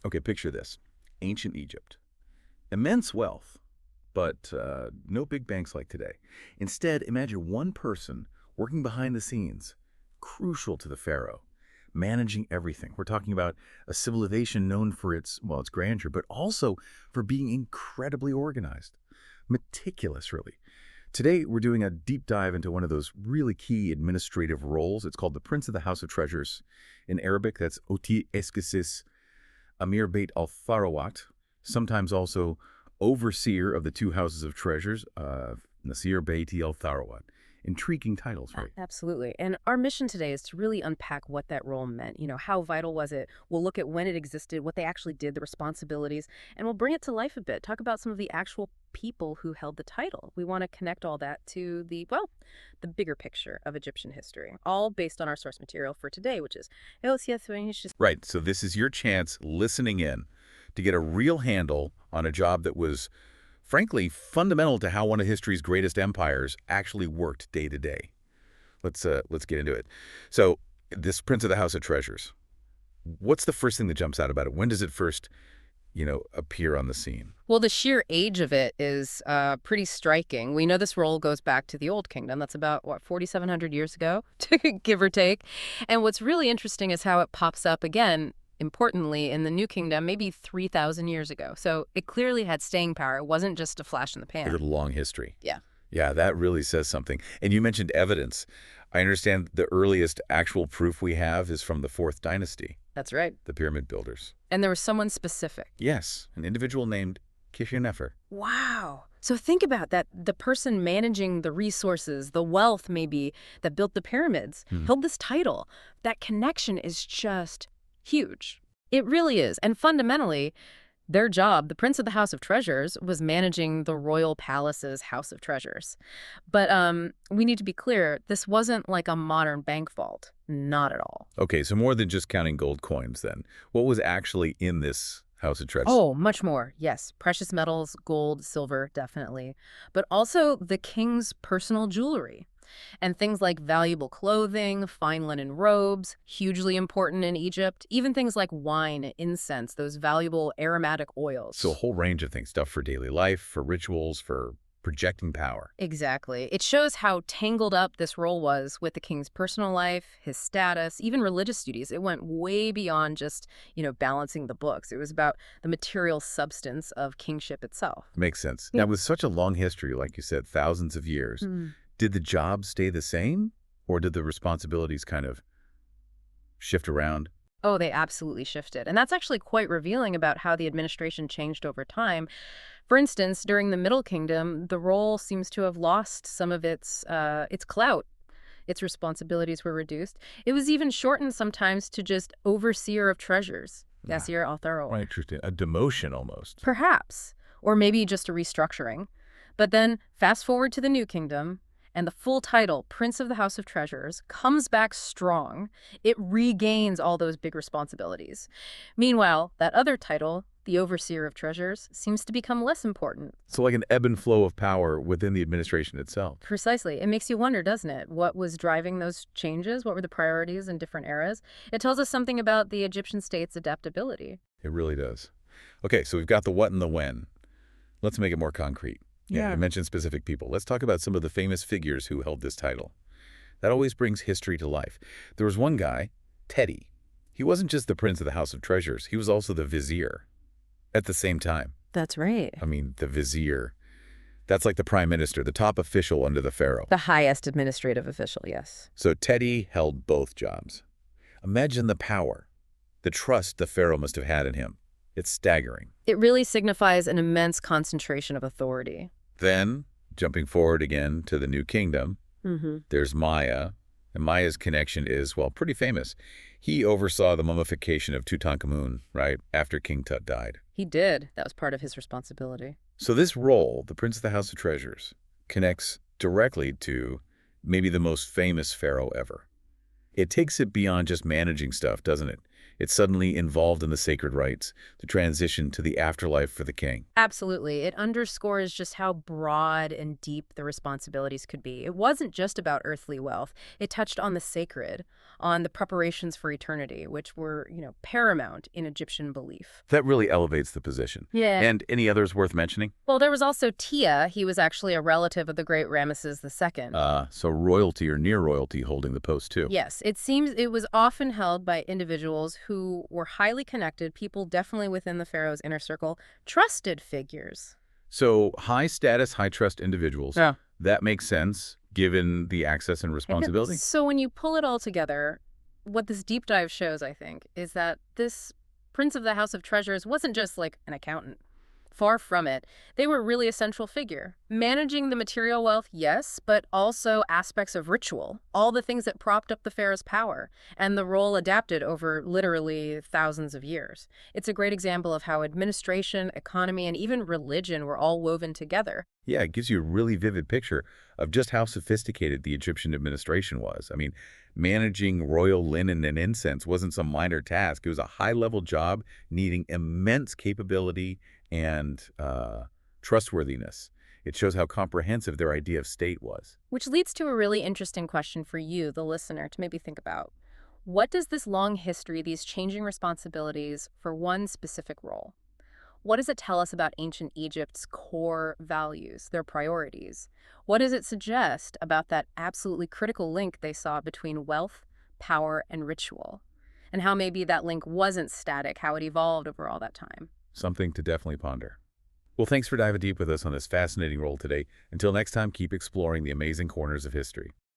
Okay, picture this. Ancient Egypt. Immense wealth, but no big banks like today. Instead, imagine one person working behind the scenes, crucial to the pharaoh, managing everything. We're talking about a civilization known for its grandeur, but also for being incredibly organized, meticulous, really. Today, we're doing a deep dive into one of those really key administrative roles. It's called the Prince of the House of Treasures. In Arabic, that's Oti Eskisis Amir Beit al-Tharawat, sometimes also overseer of the two houses of treasures, Nasir Beit al-Tharawat. Intriguing titles, right? Absolutely. And our mission today is to really unpack what that role meant. How vital was it? We'll look at when it existed, what they actually did, the responsibilities, and we'll bring it to life a bit. Talk about some of the actual people who held the title. We want to connect all that to the bigger picture of Egyptian history, all based on our source material for today, which is Right. So this is your chance, listening in, to get a real handle on a job that was, frankly, fundamental to how one of history's greatest empires actually worked day to day. Let's get into it. So this Prince of the House of Treasures, what's the first thing that jumps out about it? When does it first, appear on the scene? Well, the sheer age of it is pretty striking. We know this role goes back to the Old Kingdom. That's about, 4,700 years ago, give or take. And what's really interesting is how it pops up again, importantly, in the New Kingdom, maybe 3,000 years ago. So it clearly had staying power. It wasn't just a flash in the pan. Look at the long history. Yeah. Yeah, that really says something. And you mentioned evidence. I understand the earliest actual proof we have is from the Fourth Dynasty. That's right. The pyramid builders. And there was someone specific. Yes, an individual named Behernefer. Wow. So think about that. The person managing the resources, the wealth maybe, that built the pyramids, held this title. That connection is just huge. It really is. And fundamentally, their job, the Prince of the House of Treasures, was managing the royal palace's House of Treasures. But we need to be clear, this wasn't like a modern bank vault. Not at all. Okay, so more than just counting gold coins then. What was actually in this House of Treasures? Oh, much more. Yes. Precious metals, gold, silver, definitely. But also the king's personal jewelry. And things like valuable clothing, fine linen robes, hugely important in Egypt. Even things like wine, incense, those valuable aromatic oils. So a whole range of things, stuff for daily life, for rituals, for projecting power. Exactly. It shows how tangled up this role was with the king's personal life, his status, even religious duties. It went way beyond just, balancing the books. It was about the material substance of kingship itself. Makes sense. Yeah. Now, with such a long history, like you said, thousands of years, did the job stay the same, or did the responsibilities kind of shift around? Oh, they absolutely shifted. And that's actually quite revealing about how the administration changed over time. For instance, during the Middle Kingdom, the role seems to have lost some of its clout. Its responsibilities were reduced. It was even shortened sometimes to just overseer of treasures, Nasir al-Tharawa. Right, interesting. A demotion almost. Perhaps, or maybe just a restructuring. But then fast forward to the New Kingdom, and the full title, Prince of the House of Treasures, comes back strong. It regains all those big responsibilities. Meanwhile, that other title, the Overseer of Treasures, seems to become less important. So like an ebb and flow of power within the administration itself. Precisely. It makes you wonder, doesn't it? What was driving those changes? What were the priorities in different eras? It tells us something about the Egyptian state's adaptability. It really does. Okay, so we've got the what and the when. Let's make it more concrete. Yeah, I mentioned specific people. Let's talk about some of the famous figures who held this title. That always brings history to life. There was one guy, Tiye. He wasn't just the Prince of the House of Treasures. He was also the vizier at the same time. That's right. I mean, the vizier. That's like the prime minister, the top official under the pharaoh. The highest administrative official, yes. So Tiye held both jobs. Imagine the power, the trust the pharaoh must have had in him. It's staggering. It really signifies an immense concentration of authority. Then, jumping forward again to the New Kingdom, there's Maya. And Maya's connection is, pretty famous. He oversaw the mummification of Tutankhamun, right, after King Tut died. He did. That was part of his responsibility. So this role, the Prince of the House of Treasures, connects directly to maybe the most famous pharaoh ever. It takes it beyond just managing stuff, doesn't it? It's suddenly involved in the sacred rites, the transition to the afterlife for the king. Absolutely. It underscores just how broad and deep the responsibilities could be. It wasn't just about earthly wealth. It touched on the sacred, on the preparations for eternity, which were, paramount in Egyptian belief. That really elevates the position. Yeah. And any others worth mentioning? Well, there was also Tiye. He was actually a relative of the great Ramesses II. So royalty or near royalty holding the post too. Yes, it seems it was often held by individuals who were highly connected, people definitely within the pharaoh's inner circle, trusted figures. So high status, high trust individuals. Yeah. That makes sense given the access and responsibility. So when you pull it all together, what this deep dive shows, I think, is that this Prince of the House of Treasures wasn't just like an accountant. Far from it. They were really a central figure. Managing the material wealth, yes, but also aspects of ritual, all the things that propped up the pharaoh's power, and the role adapted over literally thousands of years. It's a great example of how administration, economy, and even religion were all woven together. Yeah, it gives you a really vivid picture of just how sophisticated the Egyptian administration was. I mean, managing royal linen and incense wasn't some minor task. It was a high-level job needing immense capability and trustworthiness. It shows how comprehensive their idea of state was. Which leads to a really interesting question for you, the listener, to maybe think about. What does this long history, these changing responsibilities for one specific role, what does it tell us about ancient Egypt's core values, their priorities? What does it suggest about that absolutely critical link they saw between wealth, power, and ritual? And how maybe that link wasn't static, how it evolved over all that time? Something to definitely ponder. Well, thanks for diving deep with us on this fascinating role today. Until next time, keep exploring the amazing corners of history.